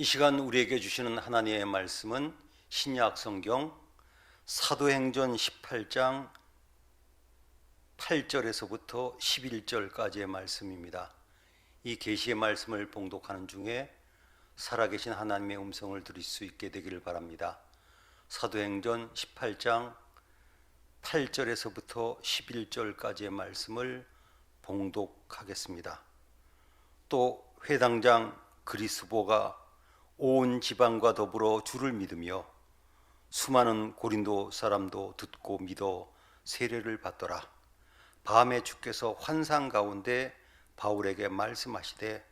이 시간 우리에게 주시는 하나님의 말씀은 신약 성경 사도행전 18장 8절에서부터 11절까지의 말씀입니다. 이 계시의 말씀을 봉독하는 중에 살아계신 하나님의 음성을 들을 수 있게 되기를 바랍니다. 사도행전 18장 8절에서부터 11절까지의 말씀을 봉독하겠습니다. 또 회당장 그리스보가 온 지방과 더불어 주를 믿으며 수많은 고린도 사람도 듣고 믿어 세례를 받더라. 밤에 주께서 환상 가운데 바울에게 말씀하시되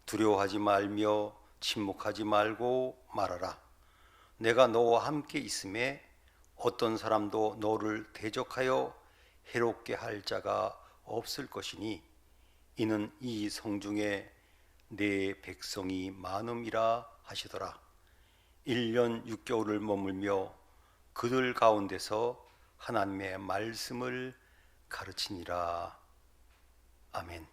두려워하지 말며 침묵하지 말고 말하라. 내가 너와 함께 있음에 어떤 사람도 너를 대적하여 해롭게 할 자가 없을 것이니 이는 이 성중에 내 백성이 많음이라 하시더라. 1년 6개월을 머물며 그들 가운데서 하나님의 말씀을 가르치니라. 아멘.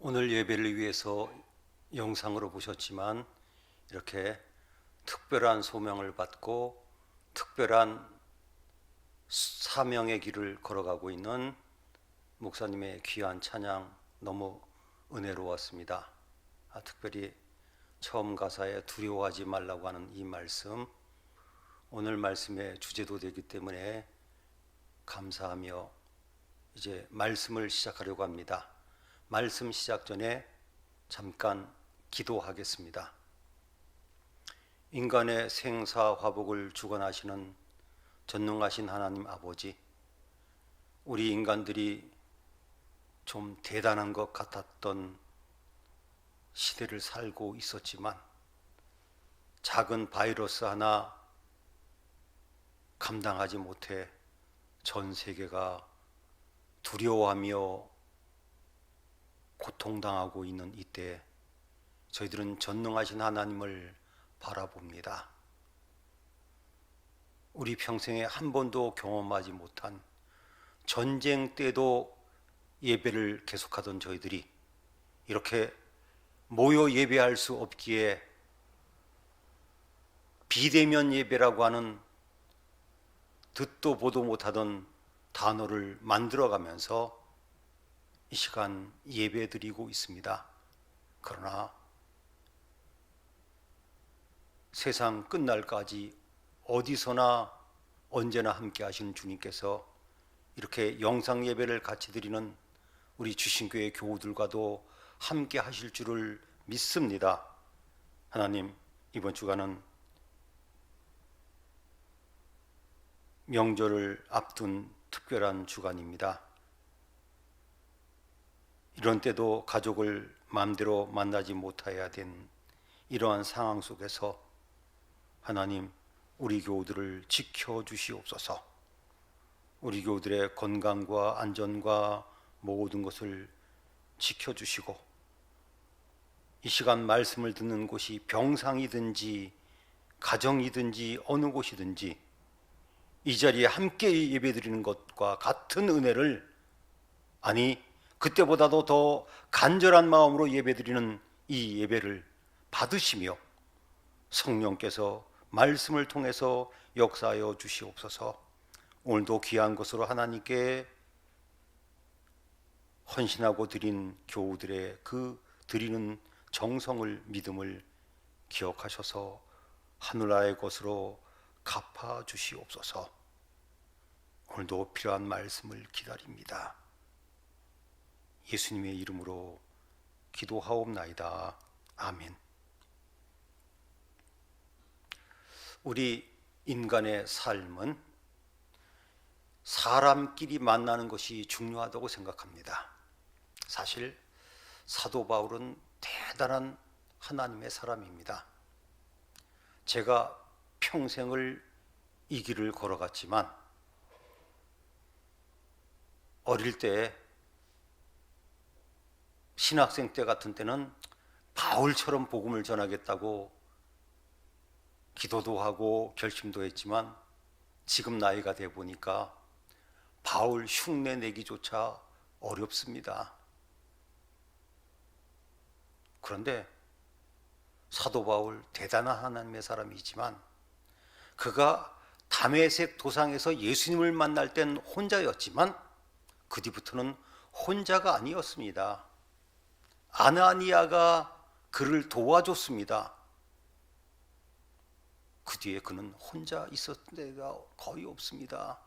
오늘 예배를 위해서 영상으로 보셨지만 이렇게 특별한 소명을 받고 특별한 사명의 길을 걸어가고 있는 목사님의 귀한 찬양 너무 은혜로웠습니다. 특별히 처음 가사에 두려워하지 말라고 하는 이 말씀, 오늘 말씀의 주제도 되기 때문에 감사하며 이제 말씀을 시작하려고 합니다. 말씀 시작 전에 잠깐 기도하겠습니다. 인간의 생사화복을 주관하시는 전능하신 하나님 아버지, 우리 인간들이 좀 대단한 것 같았던 시대를 살고 있었지만 작은 바이러스 하나 감당하지 못해 전 세계가 두려워하며 고통당하고 있는 이때 저희들은 전능하신 하나님을 바라봅니다. 우리 평생에 한 번도 경험하지 못한 전쟁 때도 예배를 계속하던 저희들이 이렇게 모여 예배할 수 없기에 비대면 예배라고 하는 듣도 보도 못하던 단어를 만들어가면서 이 시간 예배 드리고 있습니다. 그러나 세상 끝날까지 어디서나 언제나 함께 하시는 주님께서 이렇게 영상 예배를 같이 드리는 우리 주신교회 교우들과도 함께 하실 줄을 믿습니다. 하나님, 이번 주간은 명절을 앞둔 특별한 주간입니다. 이런 때도 가족을 마음대로 만나지 못해야 된 이러한 상황 속에서 하나님, 우리 교우들을 지켜주시옵소서. 우리 교우들의 건강과 안전과 모든 것을 지켜주시고 이 시간 말씀을 듣는 곳이 병상이든지 가정이든지 어느 곳이든지 이 자리에 함께 예배드리는 것과 같은 은혜를, 아니 그때보다도 더 간절한 마음으로 예배드리는 이 예배를 받으시며 성령께서 말씀을 통해서 역사하여 주시옵소서. 오늘도 귀한 것으로 하나님께 헌신하고 드린 교우들의 그 드리는 정성을, 믿음을 기억하셔서 하늘나라의 것으로 갚아 주시옵소서. 오늘도 필요한 말씀을 기다립니다. 예수님의 이름으로 기도하옵나이다. 아멘. 우리 인간의 삶은 사람끼리 만나는 것이 중요하다고 생각합니다. 사실 사도 바울은 대단한 하나님의 사람입니다. 제가 평생을 이 길을 걸어갔지만 어릴 때, 신학생 때 같은 때는 바울처럼 복음을 전하겠다고 기도도 하고 결심도 했지만 지금 나이가 돼 보니까 바울 흉내 내기조차 어렵습니다. 그런데 사도 바울 대단한 하나님의 사람이지만 그가 다메섹 도상에서 예수님을 만날 땐 혼자였지만 그 뒤부터는 혼자가 아니었습니다. 아나니아가 그를 도와줬습니다. 그 뒤에 그는 혼자 있었던 데가 거의 없습니다.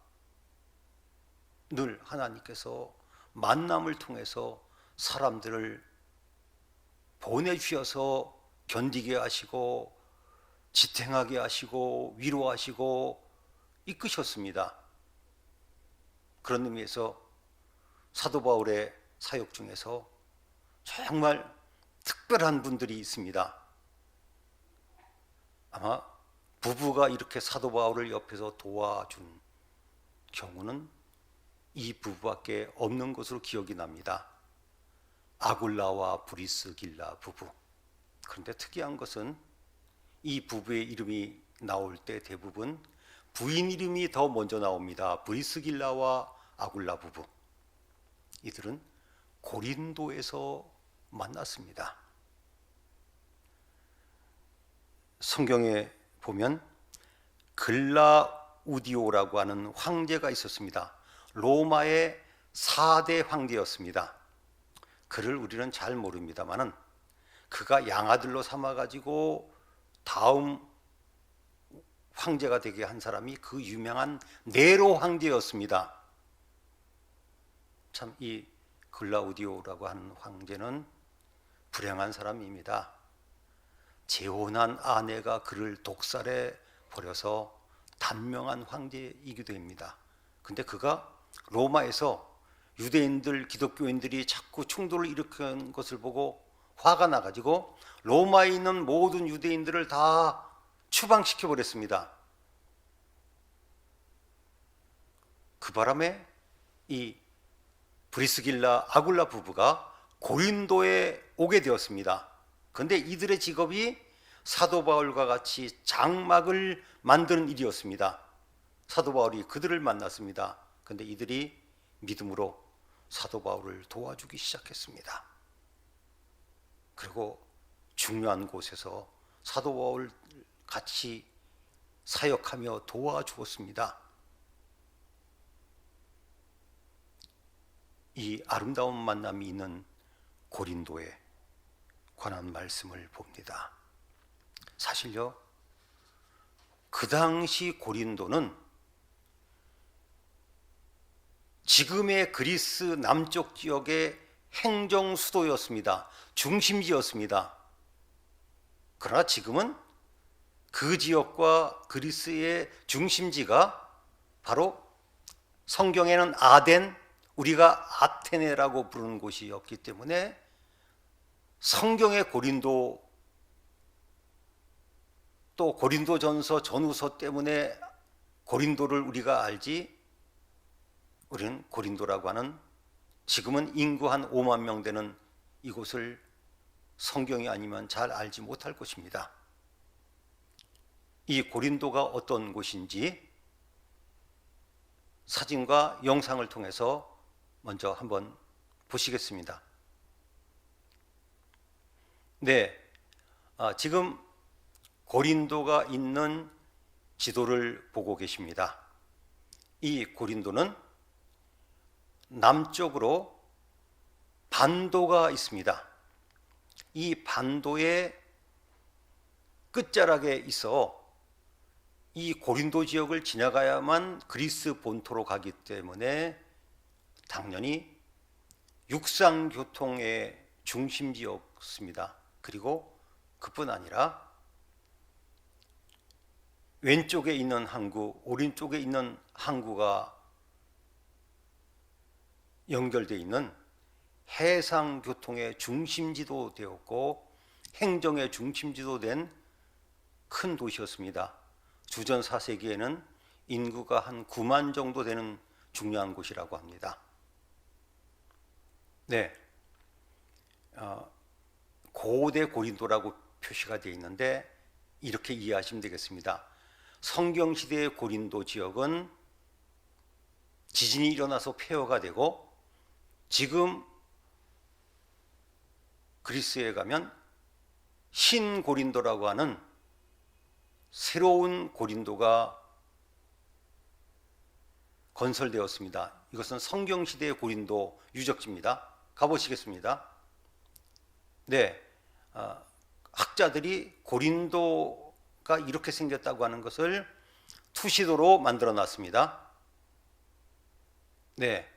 늘 하나님께서 만남을 통해서 사람들을 보내주셔서 견디게 하시고 지탱하게 하시고 위로하시고 이끄셨습니다. 그런 의미에서 사도 바울의 사역 중에서 정말 특별한 분들이 있습니다. 아마 부부가 이렇게 사도 바울을 옆에서 도와준 경우는 이 부부밖에 없는 것으로 기억이 납니다. 아굴라와 브리스길라 부부. 그런데 특이한 것은 이 부부의 이름이 나올 때 대부분 부인 이름이 더 먼저 나옵니다. 브리스길라와 아굴라 부부. 이들은 고린도에서 만났습니다. 성경에 보면 글라우디오라고 우디오라고 하는 황제가 있었습니다. 로마의 4대 황제였습니다. 그를 우리는 잘 모릅니다만은 그가 양아들로 삼아가지고 다음 황제가 되게 한 사람이 그 유명한 네로 황제였습니다. 참 이 글라우디오라고 하는 황제는 불행한 사람입니다. 재혼한 아내가 그를 독살해 버려서 단명한 황제이기도 합니다. 근데 그가 로마에서 유대인들, 기독교인들이 자꾸 충돌을 일으키는 것을 보고 화가 나가지고 로마에 있는 모든 유대인들을 다 추방시켜 버렸습니다. 그 바람에 이 브리스길라 아굴라 부부가 고린도에 오게 되었습니다. 그런데 이들의 직업이 사도 바울과 같이 장막을 만드는 일이었습니다. 사도 바울이 그들을 만났습니다. 그런데 이들이 믿음으로 사도 바울을 도와주기 시작했습니다. 그리고 중요한 곳에서 사도 바울 같이 사역하며 도와주었습니다. 이 아름다운 만남이 있는 고린도에 관한 말씀을 봅니다. 사실요, 그 당시 고린도는 지금의 그리스 남쪽 지역의 행정 수도였습니다. 중심지였습니다. 그러나 지금은 그 지역과 그리스의 중심지가 바로 성경에는 아덴, 우리가 아테네라고 부르는 곳이었기 때문에 성경의 고린도, 또 고린도전서 전후서 때문에 고린도를 우리가 알지, 우리는 고린도라고 하는 지금은 인구 한 5만 명 되는 이곳을 성경이 아니면 잘 알지 못할 것입니다. 이 고린도가 어떤 곳인지 사진과 영상을 통해서 먼저 한번 보시겠습니다. 네, 지금 고린도가 있는 지도를 보고 계십니다. 이 고린도는 남쪽으로 반도가 있습니다. 이 반도의 끝자락에 있어 이 고린도 지역을 지나가야만 그리스 본토로 가기 때문에 당연히 육상교통의 중심지였습니다. 그리고 그뿐 아니라 왼쪽에 있는 항구, 오른쪽에 있는 항구가 연결되어 있는 해상교통의 중심지도 되었고 행정의 중심지도 된 큰 도시였습니다. 주전 4세기에는 인구가 한 9만 정도 되는 중요한 곳이라고 합니다. 네, 고대 고린도라고 표시가 되어 있는데 이렇게 이해하시면 되겠습니다. 성경시대의 고린도 지역은 지진이 일어나서 폐허가 되고 지금 그리스에 가면 신고린도라고 하는 새로운 고린도가 건설되었습니다. 이것은 성경시대의 고린도 유적지입니다. 가보시겠습니다. 네, 학자들이 고린도가 이렇게 생겼다고 하는 것을 투시도로 만들어 놨습니다. 네,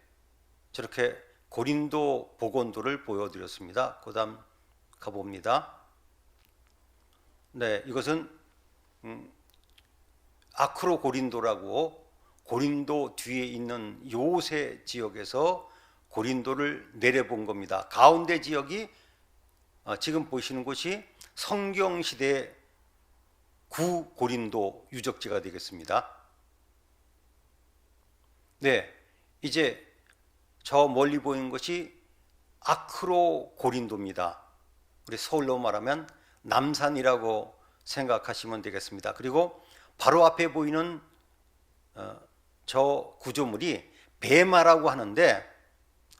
저렇게 고린도 복원도를 보여드렸습니다. 그 다음 가봅니다. 네, 이것은 아크로 고린도라고 고린도 뒤에 있는 요새 지역에서 고린도를 내려본 겁니다. 가운데 지역이 지금 보시는 곳이 성경시대 구고린도 유적지가 되겠습니다. 네, 이제 저 멀리 보이는 것이 아크로 고린도입니다. 우리 서울로 말하면 남산이라고 생각하시면 되겠습니다. 그리고 바로 앞에 보이는 저 구조물이 베마라고 하는데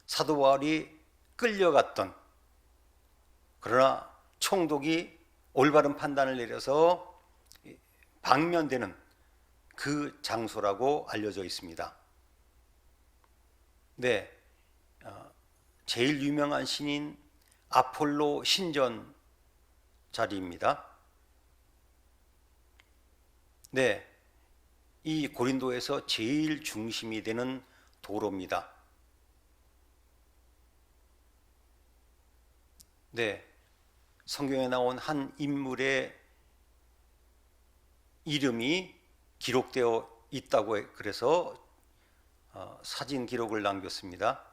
사도 바울이 끌려갔던, 그러나 총독이 올바른 판단을 내려서 방면되는 그 장소라고 알려져 있습니다. 네, 제일 유명한 신인 아폴로 신전 자리입니다. 네, 이 고린도에서 제일 중심이 되는 도로입니다. 네, 성경에 나온 한 인물의 이름이 기록되어 있다고 그래서 사진 기록을 남겼습니다.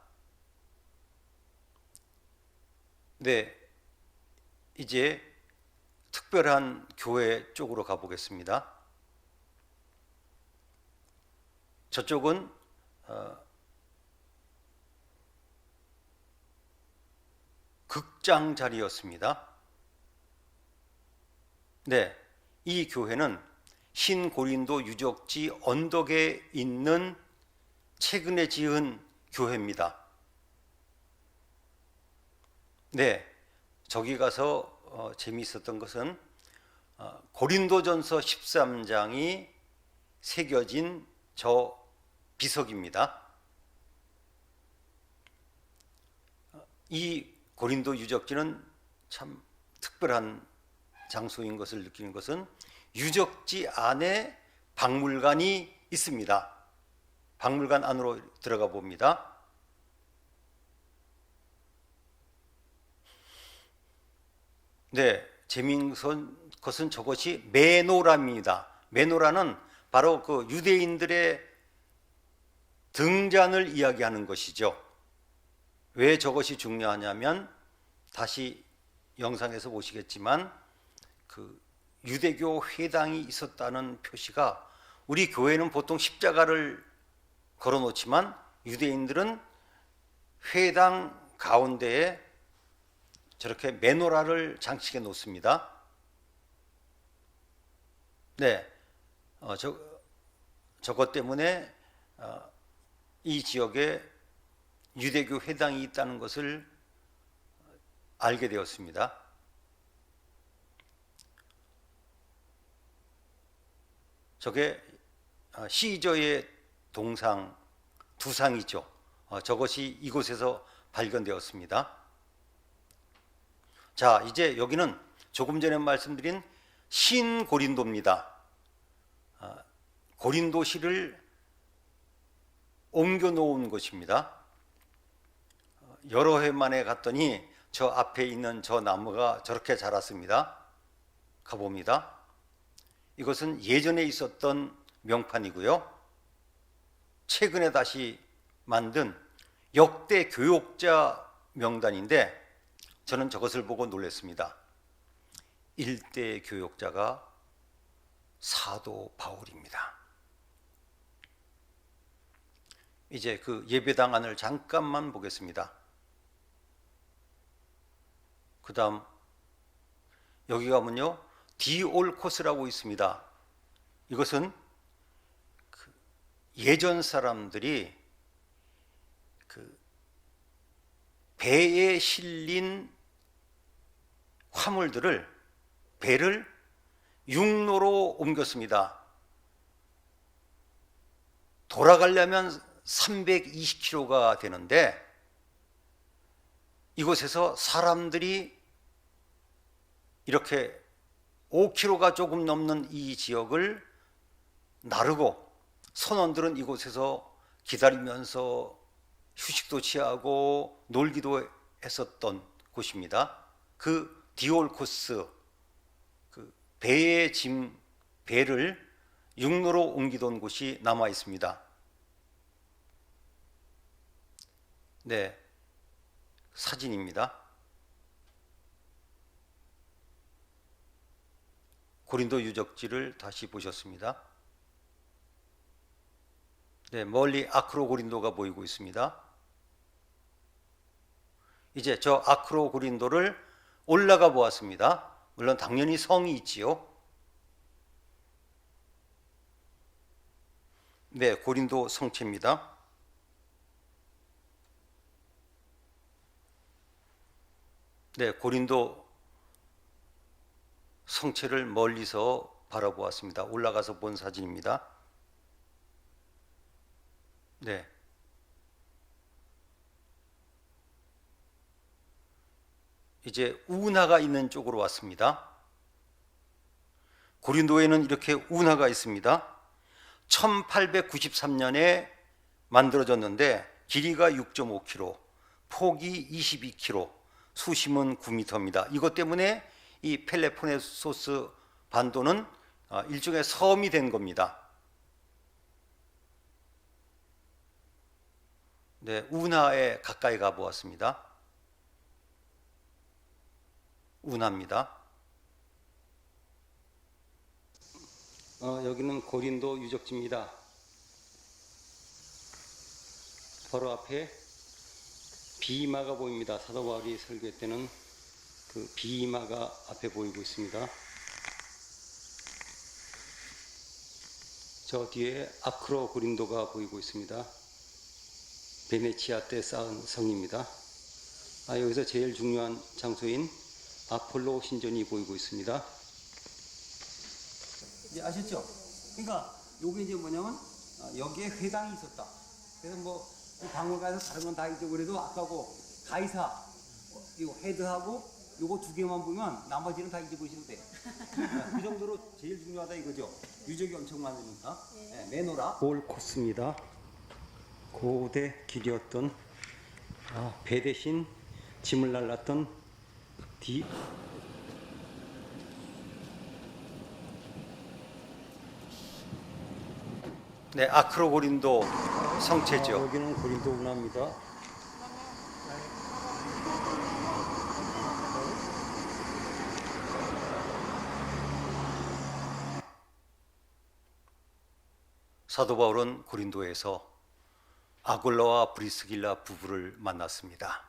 네, 이제 특별한 교회 쪽으로 가보겠습니다. 저쪽은 극장 자리였습니다. 네, 이 교회는 신고린도 유적지 언덕에 있는 최근에 지은 교회입니다. 네, 저기 가서 재미있었던 것은 고린도전서 13장이 새겨진 저 비석입니다. 이 고린도 유적지는 참 특별한 장소인 것을 느끼는 것은 유적지 안에 박물관이 있습니다. 박물관 안으로 들어가 봅니다. 네, 재미있는 것은 저것이 메노라입니다. 메노라는 바로 그 유대인들의 등잔을 이야기하는 것이죠. 왜 저것이 중요하냐면 다시 영상에서 보시겠지만 그 유대교 회당이 있었다는 표시가, 우리 교회는 보통 십자가를 걸어 놓지만 유대인들은 회당 가운데에 저렇게 메노라를 장식해 놓습니다. 네, 저것 때문에 이 지역에 유대교 회당이 있다는 것을 알게 되었습니다. 저게 시저의 동상, 두상이죠. 저것이 이곳에서 발견되었습니다. 자, 이제 여기는 조금 전에 말씀드린 신고린도입니다. 고린도시를 옮겨 놓은 곳입니다. 여러 해 만에 갔더니 저 앞에 있는 저 나무가 저렇게 자랐습니다. 가봅니다. 이것은 예전에 있었던 명판이고요. 최근에 다시 만든 역대 교역자 명단인데 저는 저것을 보고 놀랐습니다. 일대 교역자가 사도 바울입니다. 이제 그 예배당 안을 잠깐만 보겠습니다. 그 다음 여기 가면요, 디올코스라고 있습니다. 이것은 예전 사람들이 그 배에 실린 화물들을, 배를 육로로 옮겼습니다. 돌아가려면 320km가 되는데 이곳에서 사람들이 이렇게 5km가 조금 넘는 이 지역을 나르고 선원들은 이곳에서 기다리면서 휴식도 취하고 놀기도 했었던 곳입니다. 그 디올코스, 그 배의 배를 육로로 옮기던 곳이 남아 있습니다. 네, 사진입니다. 고린도 유적지를 다시 보셨습니다. 네, 멀리 아크로고린도가 보이고 있습니다. 이제 저 아크로고린도를 올라가 보았습니다. 물론 당연히 성이 있지요. 네, 고린도 성체입니다. 네, 고린도 성체를 멀리서 바라보았습니다. 올라가서 본 사진입니다. 네. 이제 운하가 있는 쪽으로 왔습니다. 고린도에는 이렇게 운하가 있습니다. 1893년에 만들어졌는데 길이가 6.5km, 폭이 22km, 수심은 9m입니다. 이것 때문에 이 펠레포네소스 반도는 일종의 섬이 된 겁니다. 네, 운하에 가까이 가 보았습니다. 운하입니다. 여기는 고린도 유적지입니다. 바로 앞에 비마가 보입니다. 사도 바울이 설교할 때는 그 비마가 앞에 보이고 있습니다. 저 뒤에 아크로 고린도가 보이고 있습니다. 베네치아 때 쌓은 성입니다. 여기서 제일 중요한 장소인 아폴로 신전이 보이고 있습니다. 이제 아셨죠? 그러니까 요게 이제 뭐냐면 여기에 회당이 있었다. 그래서 뭐 박물관에서 다른 건 다 잊어버려도 아까고 가이사 이거 헤드하고 요거 두 개만 보면 나머지는 다 잊어버리시면 돼요. 그 정도로 제일 중요하다 이거죠. 유적이 엄청 많으니까. 네, 메노라 볼 코스입니다. 고대 길이었던 배 대신 짐을 날랐던 네, 아크로 고린도 성체죠. 여기는 고린도 운하입니다. 사도 바울은 고린도에서 아굴라와 브리스길라 부부를 만났습니다.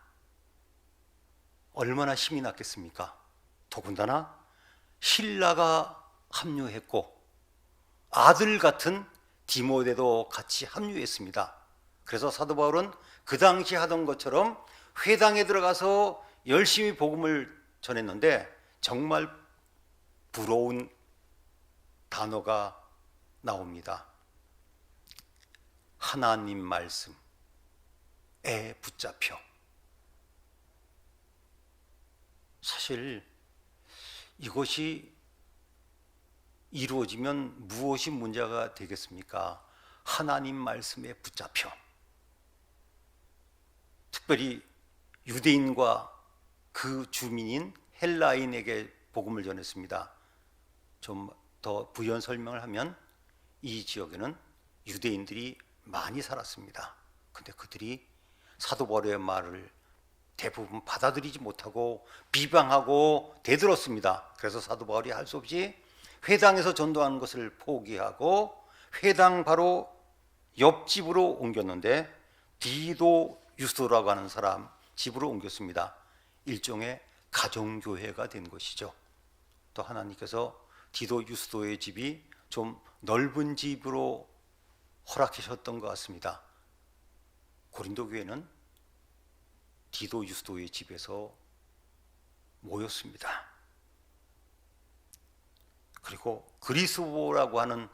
얼마나 힘이 났겠습니까? 더군다나 신라가 합류했고 아들 같은 디모데도 같이 합류했습니다. 그래서 사도 바울은 그 당시 하던 것처럼 회당에 들어가서 열심히 복음을 전했는데 정말 부러운 단어가 나옵니다. 하나님 말씀에 붙잡혀. 사실 이것이 이루어지면 무엇이 문제가 되겠습니까? 하나님 말씀에 붙잡혀. 특별히 유대인과 그 주민인 헬라인에게 복음을 전했습니다. 좀 더 부연 설명을 하면 이 지역에는 유대인들이 많이 살았습니다. 근데 그들이 사도 바울의 말을 대부분 받아들이지 못하고 비방하고 대들었습니다. 그래서 사도 바울이 할 수 없이 회당에서 전도하는 것을 포기하고 회당 바로 옆집으로 옮겼는데 디도 유스도라고 하는 사람 집으로 옮겼습니다. 일종의 가정교회가 된 것이죠. 또 하나님께서 디도 유스도의 집이 좀 넓은 집으로 허락하셨던 것 같습니다. 고린도 교회는 디도 유스도의 집에서 모였습니다. 그리고 그리스도라고 하는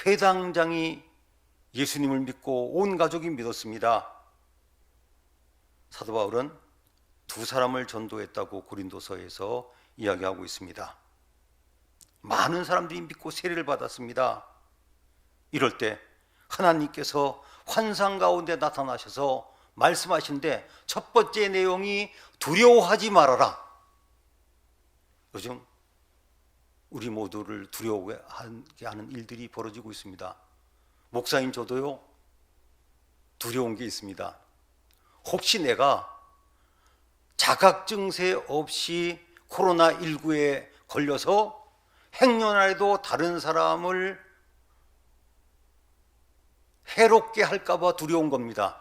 회당장이 예수님을 믿고 온 가족이 믿었습니다. 사도 바울은 두 사람을 전도했다고 고린도서에서 이야기하고 있습니다. 많은 사람들이 믿고 세례를 받았습니다. 이럴 때 하나님께서 환상 가운데 나타나셔서 말씀하신데 첫 번째 내용이 두려워하지 말아라. 요즘 우리 모두를 두려워하게 하는 일들이 벌어지고 있습니다. 목사인 저도요, 두려운 게 있습니다. 혹시 내가 자각 증세 없이 코로나19에 걸려서 행여나라도 다른 사람을 해롭게 할까봐 두려운 겁니다.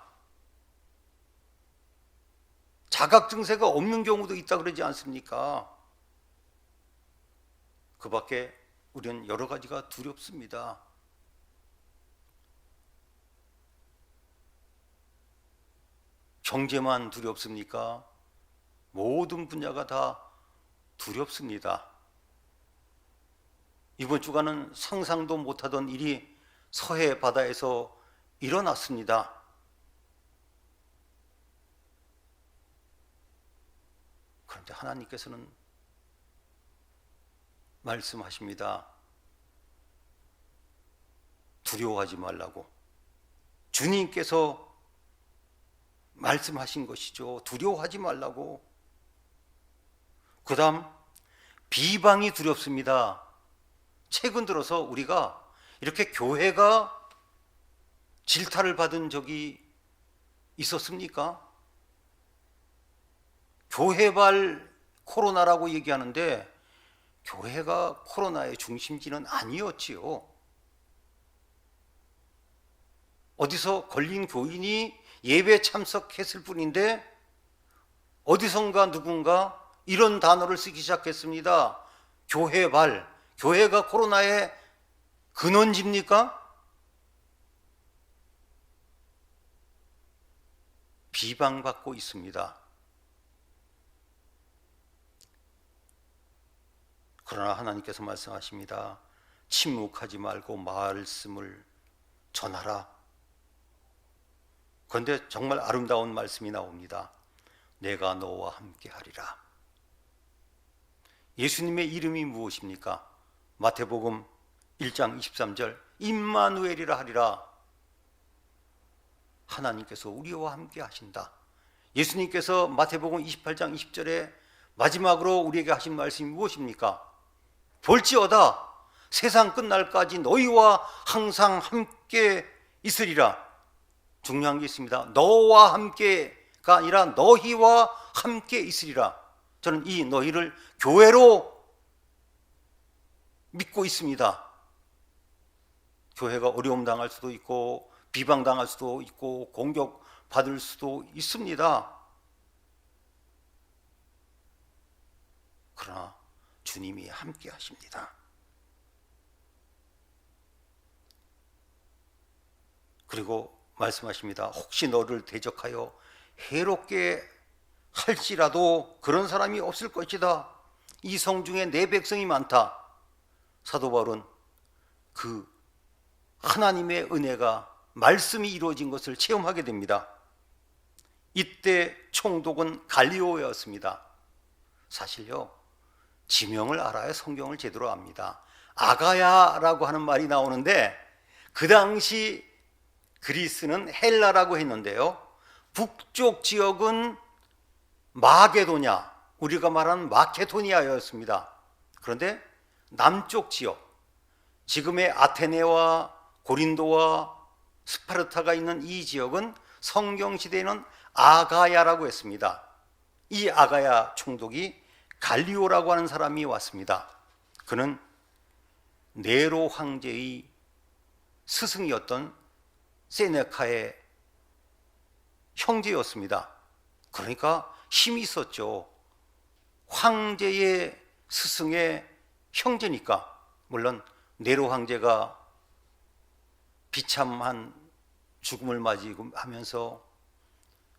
자각 증세가 없는 경우도 있다 그러지 않습니까? 그 밖에 우리는 여러 가지가 두렵습니다. 경제만 두렵습니까? 모든 분야가 다 두렵습니다. 이번 주간은 상상도 못하던 일이 서해 바다에서 일어났습니다. 그런데 하나님께서는 말씀하십니다. 두려워하지 말라고. 주님께서 말씀하신 것이죠. 두려워하지 말라고. 그 다음 비방이 두렵습니다. 최근 들어서 우리가 이렇게 교회가 질타를 받은 적이 있었습니까? 교회발 코로나라고 얘기하는데 교회가 코로나의 중심지는 아니었지요. 어디서 걸린 교인이 예배 참석했을 뿐인데 어디선가 누군가 이런 단어를 쓰기 시작했습니다. 교회발. 교회가 코로나의 근원지입니까? 비방받고 있습니다. 그러나 하나님께서 말씀하십니다. 침묵하지 말고 말씀을 전하라. 그런데 정말 아름다운 말씀이 나옵니다. 내가 너와 함께 하리라. 예수님의 이름이 무엇입니까? 마태복음 1장 23절 임마누엘이라 하리라. 하나님께서 우리와 함께 하신다. 예수님께서 마태복음 28장 20절에 마지막으로 우리에게 하신 말씀이 무엇입니까? 볼지어다 세상 끝날까지 너희와 항상 함께 있으리라. 중요한 게 있습니다. 너와 함께가 아니라 너희와 함께 있으리라. 저는 이 너희를 교회로 믿고 있습니다. 교회가 어려움 당할 수도 있고 비방당할 수도 있고 공격받을 수도 있습니다. 그러나 주님이 함께 하십니다. 그리고 말씀하십니다. 혹시 너를 대적하여 해롭게 할지라도 그런 사람이 없을 것이다. 이 성 중에 내 백성이 많다. 사도 바울은 그 하나님의 은혜가 말씀이 이루어진 것을 체험하게 됩니다. 이때 총독은 갈리오였습니다. 사실요, 지명을 알아야 성경을 제대로 압니다. 아가야라고 하는 말이 나오는데 그 당시 그리스는 헬라라고 했는데요, 북쪽 지역은 마게도냐, 우리가 말하는 마케도니아였습니다. 그런데 남쪽 지역, 지금의 아테네와 고린도와 스파르타가 있는 이 지역은 성경시대에는 아가야라고 했습니다. 이 아가야 총독이 갈리오라고 하는 사람이 왔습니다. 그는 네로 황제의 스승이었던 세네카의 형제였습니다. 그러니까 힘이 있었죠. 황제의 스승의 형제니까. 물론 네로 황제가 비참한 죽음을 맞이하면서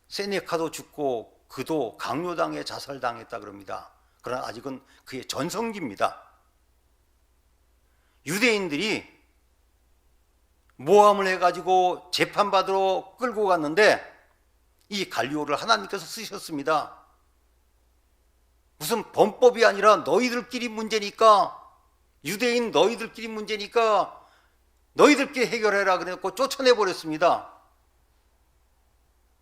세네카도 죽고 그도 강요당해 자살당했다 그럽니다. 그러나 아직은 그의 전성기입니다. 유대인들이 모함을 해가지고 재판받으러 끌고 갔는데 이 갈리오를 하나님께서 쓰셨습니다. 무슨 범법이 아니라 너희들끼리 문제니까, 유대인 너희들끼리 문제니까 너희들끼리 해결해라 그래서 쫓아내버렸습니다.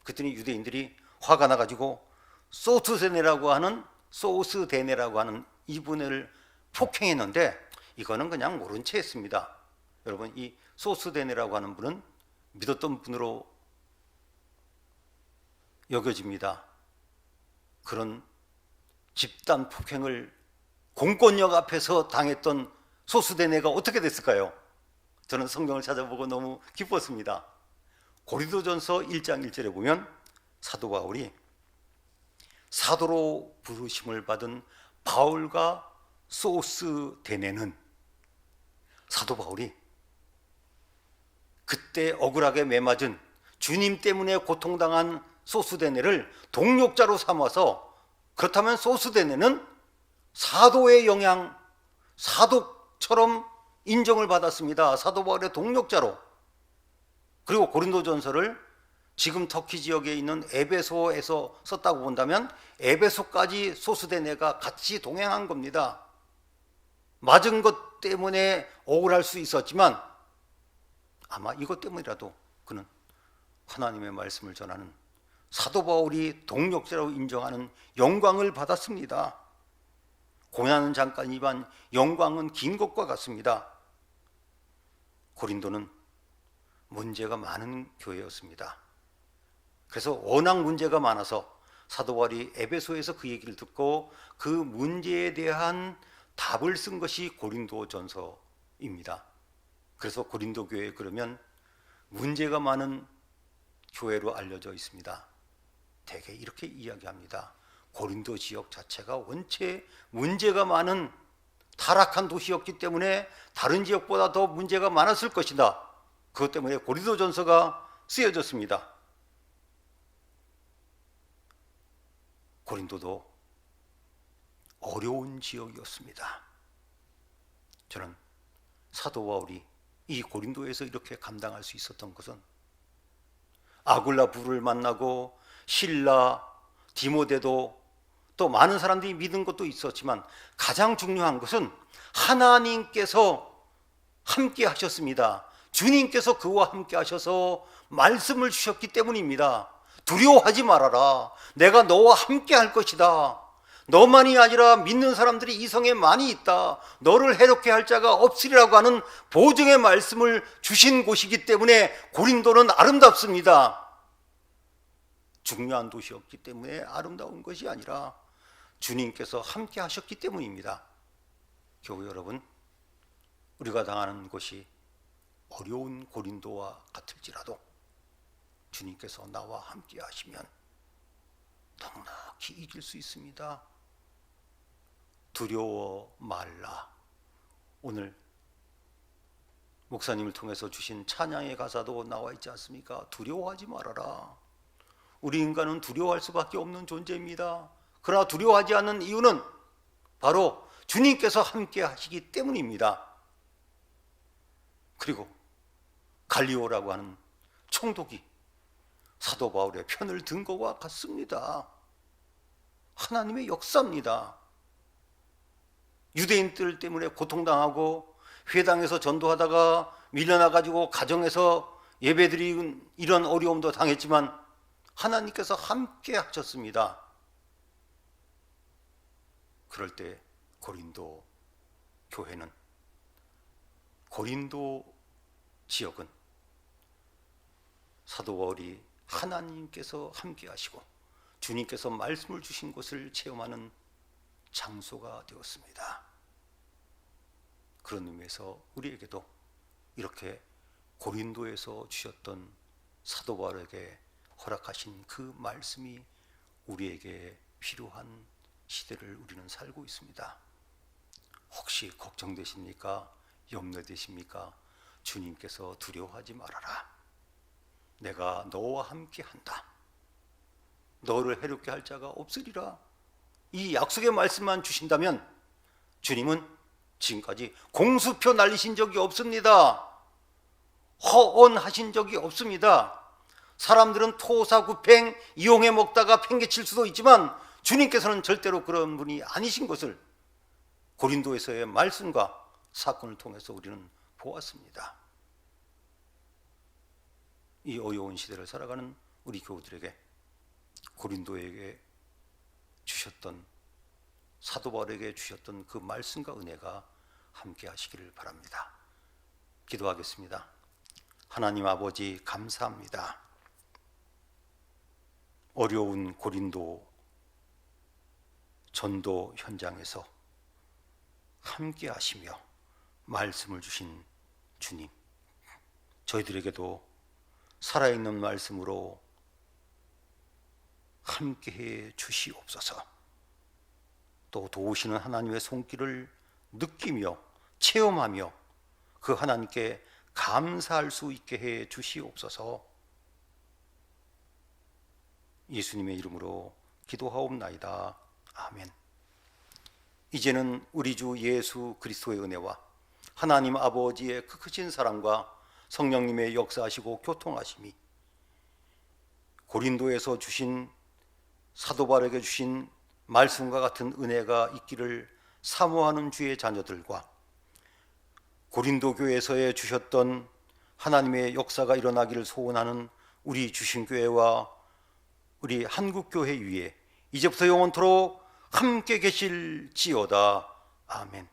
그랬더니 유대인들이 화가 나가지고 소스데네라고 하는 이분을 폭행했는데 이거는 그냥 모른 채 했습니다. 여러분, 이 소스데네라고 하는 분은 믿었던 분으로 여겨집니다. 그런 집단 폭행을 공권력 앞에서 당했던 소스데네가 어떻게 됐을까요? 저는 성경을 찾아보고 너무 기뻤습니다. 고린도전서 1장 1절에 보면 사도 바울이 사도로 부르심을 받은 바울과 소스데네는, 사도 바울이 그때 억울하게 매맞은 주님 때문에 고통당한 소스데네를 동력자로 삼아서, 그렇다면 소스데네는 사도의 영향, 사도처럼 인정을 받았습니다. 사도 바울의 동력자로. 그리고 고린도전서를 지금 터키 지역에 있는 에베소에서 썼다고 본다면 에베소까지 소수된 애가 같이 동행한 겁니다. 맞은 것 때문에 억울할 수 있었지만 아마 이것 때문이라도 그는 하나님의 말씀을 전하는 사도 바울이 동력자라고 인정하는 영광을 받았습니다. 고난은 잠깐이지만 영광은 긴 것과 같습니다. 고린도는 문제가 많은 교회였습니다. 그래서 워낙 문제가 많아서 사도 바울이 에베소에서 그 얘기를 듣고 그 문제에 대한 답을 쓴 것이 고린도전서입니다. 그래서 고린도 교회 그러면 문제가 많은 교회로 알려져 있습니다. 대개 이렇게 이야기합니다. 고린도 지역 자체가 원체 문제가 많은 타락한 도시였기 때문에 다른 지역보다 더 문제가 많았을 것이다. 그것 때문에 고린도전서가 쓰여졌습니다. 고린도도 어려운 지역이었습니다. 저는 사도 바울이 이 고린도에서 이렇게 감당할 수 있었던 것은 아굴라 부를 만나고 실라, 디모데도 또 많은 사람들이 믿은 것도 있었지만 가장 중요한 것은 하나님께서 함께 하셨습니다. 주님께서 그와 함께 하셔서 말씀을 주셨기 때문입니다. 두려워하지 말아라. 내가 너와 함께 할 것이다. 너만이 아니라 믿는 사람들이 이 성에 많이 있다. 너를 해롭게 할 자가 없으리라고 하는 보증의 말씀을 주신 곳이기 때문에 고린도는 아름답습니다. 중요한 도시였기 때문에 아름다운 것이 아니라 주님께서 함께 하셨기 때문입니다. 교회 여러분, 우리가 당하는 것이 어려운 고린도와 같을지라도 주님께서 나와 함께 하시면 넉넉히 이길 수 있습니다. 두려워 말라. 오늘 목사님을 통해서 주신 찬양의 가사도 나와 있지 않습니까? 두려워하지 말아라. 우리 인간은 두려워할 수밖에 없는 존재입니다. 그러나 두려워하지 않는 이유는 바로 주님께서 함께 하시기 때문입니다. 그리고 갈리오라고 하는 총독이 사도 바울의 편을 든 것과 같습니다. 하나님의 역사입니다. 유대인들 때문에 고통당하고 회당에서 전도하다가 밀려나가지고 가정에서 예배드리는 이런 어려움도 당했지만 하나님께서 함께 하셨습니다. 그럴 때 고린도 교회는, 고린도 지역은 사도 바울이 하나님께서 함께 하시고 주님께서 말씀을 주신 것을 체험하는 장소가 되었습니다. 그런 의미에서 우리에게도 이렇게 고린도에서 주셨던 사도 바울에게 허락하신 그 말씀이 우리에게 필요한 시대를 우리는 살고 있습니다. 혹시 걱정되십니까? 염려되십니까? 주님께서 두려워하지 말아라. 내가 너와 함께 한다. 너를 해롭게 할 자가 없으리라. 이 약속의 말씀만 주신다면 주님은 지금까지 공수표 날리신 적이 없습니다. 허언하신 적이 없습니다. 사람들은 토사구팽 이용해 먹다가 팽개칠 수도 있지만 주님께서는 절대로 그런 분이 아니신 것을 고린도에서의 말씀과 사건을 통해서 우리는 보았습니다. 이 어려운 시대를 살아가는 우리 교우들에게 고린도에게 주셨던, 사도 바울에게 주셨던 그 말씀과 은혜가 함께 하시기를 바랍니다. 기도하겠습니다. 하나님 아버지, 감사합니다. 어려운 고린도 전도 현장에서 함께 하시며 말씀을 주신 주님, 저희들에게도 살아있는 말씀으로 함께해 주시옵소서. 또 도우시는 하나님의 손길을 느끼며 체험하며 그 하나님께 감사할 수 있게 해 주시옵소서. 예수님의 이름으로 기도하옵나이다. 아멘. 이제는 우리 주 예수 그리스도의 은혜와 하나님 아버지의 그 크신 사랑과 성령님의 역사하시고 교통하심이 고린도에서 주신 사도 바울에게 주신 말씀과 같은 은혜가 있기를 사모하는 주의 자녀들과 고린도 교회에서의 주셨던 하나님의 역사가 일어나기를 소원하는 우리 주신교회와 우리 한국교회 위에 이제부터 영원토록 함께 계실지어다. 아멘.